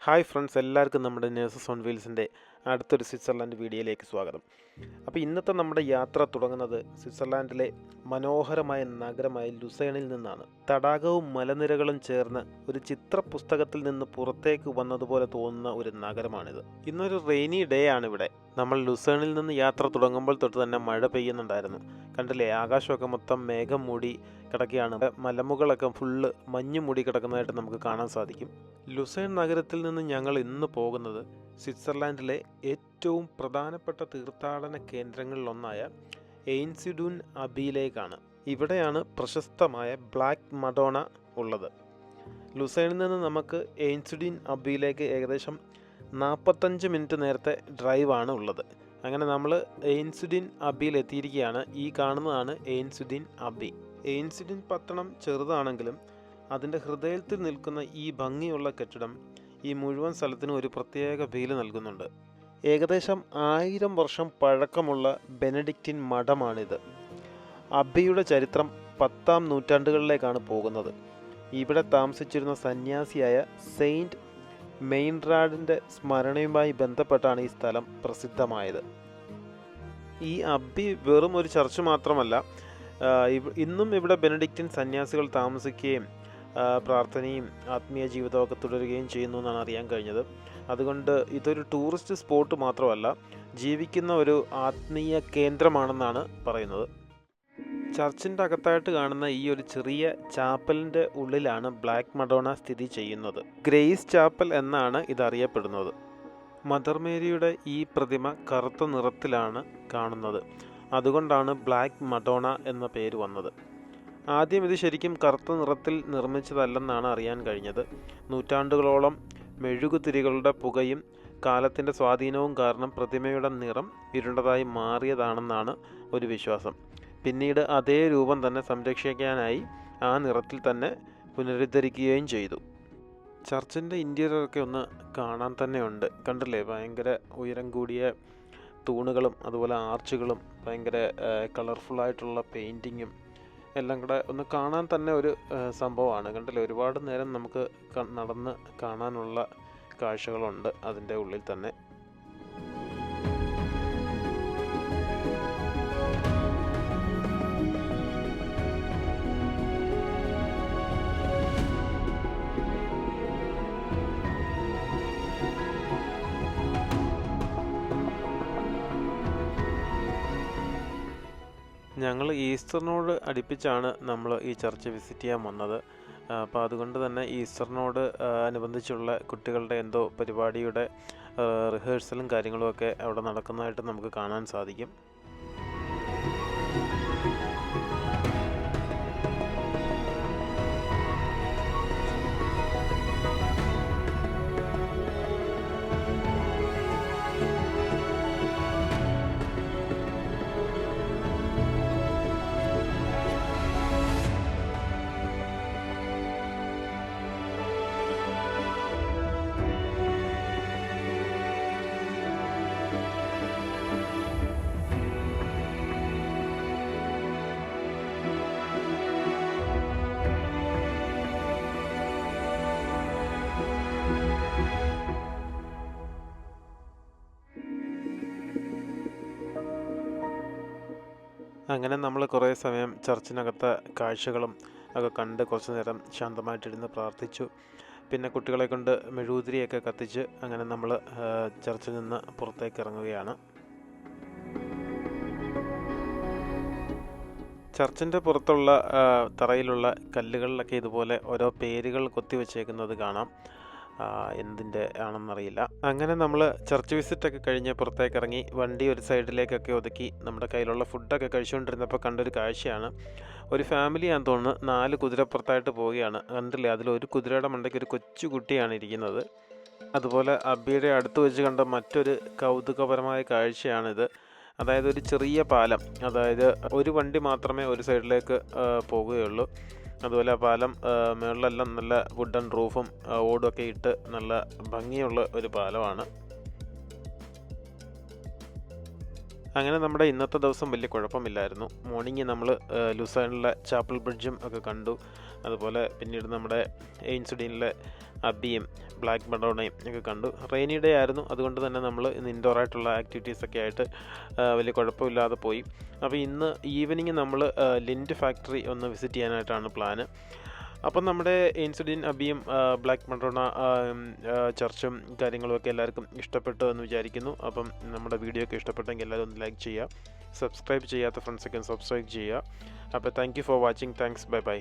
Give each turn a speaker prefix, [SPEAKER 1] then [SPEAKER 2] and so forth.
[SPEAKER 1] Hi friends, എല്ലാവർക്കും നമ്മുടെ nurses on വീൽസിൻ്റെ അടുത്തൊരു സ്വിറ്റ്സർലാൻഡ് വീഡിയോയിലേക്ക് സ്വാഗതം. അപ്പോൾ ഇന്നത്തെ നമ്മുടെ യാത്ര തുടങ്ങുന്നത് സ്വിറ്റ്സർലാൻഡിലെ മനോഹരമായ നഗരമായ ലുസേണിൽ നിന്നാണ്. തടാകവും മലനിരകളും ചേർന്ന് ഒരു ചിത്രപുസ്തകത്തിൽ നിന്ന് പുറത്തേക്ക് വന്നതുപോലെ തോന്നുന്ന ഒരു നഗരമാണിത്. ഇന്നൊരു റെയിനി ഡേ ആണ് ഇവിടെ. നമ്മൾ ലുസേണിൽ നിന്ന് യാത്ര തുടങ്ങുമ്പോൾ തൊട്ട് തന്നെ മഴ പെയ്യുന്നുണ്ടായിരുന്നു. കണ്ടില്ലേ, ആകാശമൊക്കെ മൊത്തം മേഘം മൂടി കിടക്കുകയാണ്. മലമുകളൊക്കെ ഫുള്ള് മഞ്ഞ് മൂടി കിടക്കുന്നതായിട്ട് നമുക്ക് കാണാൻ സാധിക്കും. ലുസേൺ നഗരത്തിൽ നിന്ന് ഞങ്ങൾ ഇന്ന് പോകുന്നത് സ്വിറ്റ്സർലാൻഡിലെ ഏറ്റവും പ്രധാനപ്പെട്ട തീർത്ഥാടന കേന്ദ്രങ്ങളിലൊന്നായ എയ്ൻസിഡുൻ അബിയിലേക്കാണ്. ഇവിടെയാണ് പ്രശസ്തമായ ബ്ലാക്ക് മഡോണ ഉള്ളത്. ലുസേണിൽ നിന്ന് നമുക്ക് എയ്ൻസിഡുൻ അബിയിലേക്ക് ഏകദേശം 45 മിനിറ്റ് നേരത്തെ ഡ്രൈവാണ് ഉള്ളത്. അങ്ങനെ നമ്മൾ എയ്ൻസിഡുൻ അബിയിൽ എത്തിയിരിക്കുകയാണ്. ഈ കാണുന്നതാണ് എയ്ൻസിഡുൻ അബി. എയ്ൻസിഡുൻ പട്ടണം ചെറുതാണെങ്കിലും അതിൻ്റെ ഹൃദയത്തിൽ നിൽക്കുന്ന ഈ ഭംഗിയുള്ള കെട്ടിടം ഈ മുഴുവൻ സ്ഥലത്തിനും ഒരു പ്രത്യേക ഫീല് നൽകുന്നുണ്ട്. ഏകദേശം 1000 വർഷം പഴക്കമുള്ള ബെനഡിക്റ്റിൻ മഠമാണിത്. അബിയുടെ ചരിത്രം 10-ാം നൂറ്റാണ്ടുകളിലേക്കാണ് പോകുന്നത്. ഇവിടെ താമസിച്ചിരുന്ന സന്യാസിയായ സെയിൻറ്റ് മെയിൻറാഡിൻ്റെ സ്മരണയുമായി ബന്ധപ്പെട്ടാണ് ഈ സ്ഥലം പ്രസിദ്ധമായത്. ഈ അബി വെറും ഒരു ചർച്ച് മാത്രമല്ല, ഇന്നും ഇവിടെ ബെനഡിക്റ്റിൻ സന്യാസികൾ താമസിക്കുകയും പ്രാർത്ഥനയും ആത്മീയ ജീവിതമൊക്കെ തുടരുകയും ചെയ്യുന്നു എന്നാണ് അറിയാൻ കഴിഞ്ഞത്. അതുകൊണ്ട് ഇതൊരു ടൂറിസ്റ്റ് സ്പോട്ട് മാത്രമല്ല, ജീവിക്കുന്ന ഒരു ആത്മീയ കേന്ദ്രമാണെന്നാണ് പറയുന്നത്. ചർച്ചിൻ്റെ അകത്തായിട്ട് കാണുന്ന ഈ ഒരു ചെറിയ ചാപ്പലിൻ്റെ ഉള്ളിലാണ് ബ്ലാക്ക് മഡോണ സ്ഥിതി ചെയ്യുന്നത്. ഗ്രേസ് ചാപ്പൽ എന്നാണ് ഇതറിയപ്പെടുന്നത്. മദർ മേരിയുടെ ഈ പ്രതിമ കറുത്ത നിറത്തിലാണ് കാണുന്നത്. അതുകൊണ്ടാണ് ബ്ലാക്ക് മഡോണ എന്ന പേര് വന്നത്. ആദ്യം ഇത് ശരിക്കും കറുത്ത നിറത്തിൽ നിർമ്മിച്ചതല്ലെന്നാണ് അറിയാൻ കഴിഞ്ഞത്. നൂറ്റാണ്ടുകളോളം മെഴുകുതിരികളുടെ പുകയും കാലത്തിൻ്റെ സ്വാധീനവും കാരണം പ്രതിമയുടെ നിറം ഇരുണ്ടതായി മാറിയതാണെന്നാണ് ഒരു വിശ്വാസം. പിന്നീട് അതേ രൂപം തന്നെ സംരക്ഷിക്കാനായി ആ നിറത്തിൽ തന്നെ പുനരുദ്ധരിക്കുകയും ചെയ്തു. ചർച്ചിൻ്റെ ഇൻറ്റീരിയറൊക്കെ ഒന്ന് കാണാൻ തന്നെ ഉണ്ട്. കണ്ടില്ലേ, ഭയങ്കര ഉയരം കൂടിയ തൂണുകളും അതുപോലെ ആർച്ചുകളും ഭയങ്കര കളർഫുള്ളായിട്ടുള്ള പെയിൻറ്റിങ്ങും എല്ലാം കൂടെ ഒന്ന് കാണാൻ തന്നെ ഒരു സംഭവമാണ്. കണ്ടില്ലേ, ഒരുപാട് നേരം നമുക്ക് നടന്ന് കാണാനുള്ള കാഴ്ചകളുണ്ട് അതിൻ്റെ ഉള്ളിൽ തന്നെ. ഞങ്ങൾ ഈസ്റ്ററിനോട് അടുപ്പിച്ചാണ് നമ്മൾ ഈ ചർച്ച് വിസിറ്റ് ചെയ്യാൻ വന്നത്. അപ്പോൾ അതുകൊണ്ട് തന്നെ ഈസ്റ്ററിനോട് അനുബന്ധിച്ചുള്ള കുട്ടികളുടെ എന്തോ പരിപാടിയുടെ റിഹേഴ്സലും കാര്യങ്ങളുമൊക്കെ അവിടെ നടക്കുന്നതായിട്ട് നമുക്ക് കാണാൻ സാധിക്കും. അങ്ങനെ നമ്മൾ കുറേ സമയം ചർച്ചിനകത്തെ കാഴ്ചകളും ഒക്കെ കണ്ട് കുറച്ച് നേരം ശാന്തമായിട്ടിരുന്ന് പ്രാർത്ഥിച്ചു. പിന്നെ കുട്ടികളെ കൊണ്ട് മെഴുകുതിരിയൊക്കെ കത്തിച്ച് അങ്ങനെ നമ്മൾ ചർച്ചിൽ നിന്ന് പുറത്തേക്ക് ഇറങ്ങുകയാണ്. ചർച്ചിൻ്റെ പുറത്തുള്ള തറയിലുള്ള കല്ലുകളിലൊക്കെ ഇതുപോലെ ഓരോ പേരുകൾ കൊത്തിവെച്ചേക്കുന്നത് കാണാം. എന്തിൻ്റെ ആണെന്നറിയില്ല. അങ്ങനെ നമ്മൾ ചർച്ച് വിസിറ്റൊക്കെ കഴിഞ്ഞ് പുറത്തേക്ക് ഇറങ്ങി വണ്ടി ഒരു സൈഡിലേക്കൊക്കെ ഒതുക്കി നമ്മുടെ കയ്യിലുള്ള ഫുഡൊക്കെ കഴിച്ചുകൊണ്ടിരുന്നപ്പോൾ കണ്ടൊരു കാഴ്ചയാണ്. ഒരു ഫാമിലിയാണെന്ന് തോന്നുന്നു 4 കുതിരപ്പുറത്തായിട്ട് പോവുകയാണ്. കണ്ടില്ലേ, അതിലൊരു കുതിരയുടെ മണ്ടയ്ക്ക് ഒരു കൊച്ചു കുട്ടിയാണ് ഇരിക്കുന്നത്. അതുപോലെ അബിയുടെ അടുത്ത് വെച്ച് കണ്ട മറ്റൊരു കൗതുകപരമായ കാഴ്ചയാണിത്. അതായത് ഒരു ചെറിയ പാലം, അതായത് ഒരു വണ്ടി മാത്രമേ ഒരു സൈഡിലേക്ക് പോകുകയുള്ളൂ. അതുപോലെ ആ പാലം മുകളിലെല്ലാം നല്ല വുഡൻ റൂഫും ഓടുമൊക്കെ ഇട്ട് നല്ല ഭംഗിയുള്ള ഒരു പാലമാണ്. അങ്ങനെ നമ്മുടെ ഇന്നത്തെ ദിവസം വലിയ കുഴപ്പമില്ലായിരുന്നു. മോർണിംഗ് നമ്മൾ ലുസേണിലെ ചാപ്പൽ ബ്രിഡ്ജും ഒക്കെ കണ്ടു. അതുപോലെ പിന്നീട് നമ്മുടെ എയിൻസുഡീനിലെ അബിയും ബ്ലാക്ക് മഡോണയും ഒക്കെ കണ്ടു. റെയിനി ഡേ ആയിരുന്നു, അതുകൊണ്ട് തന്നെ നമ്മൾ ഇന്ന് ഇൻഡോറായിട്ടുള്ള ആക്ടിവിറ്റീസൊക്കെ ആയിട്ട് വലിയ കുഴപ്പമില്ലാതെ പോയി. അപ്പോൾ ഇന്ന് ഈവനിങ് നമ്മൾ ലിൻഡ് ഫാക്ടറി ഒന്ന് വിസിറ്റ് ചെയ്യാനായിട്ടാണ് പ്ലാന്. അപ്പം നമ്മുടെ എയിൻസുഡീൻ അബിയും ബ്ലാക്ക് മഡോണ ചർച്ചും കാര്യങ്ങളുമൊക്കെ എല്ലാവർക്കും ഇഷ്ടപ്പെട്ടു എന്ന് വിചാരിക്കുന്നു. അപ്പം നമ്മുടെ വീഡിയോ ഒക്കെ ഇഷ്ടപ്പെട്ടെങ്കിൽ എല്ലാവരും ഒന്ന് ലൈക്ക് ചെയ്യുക, സബ്സ്ക്രൈബ് ചെയ്യാത്ത ഫ്രണ്ട്സൊക്കെ സബ്സ്ക്രൈബ് ചെയ്യുക. അപ്പോൾ thank you for watching. Thanks. Bye bye.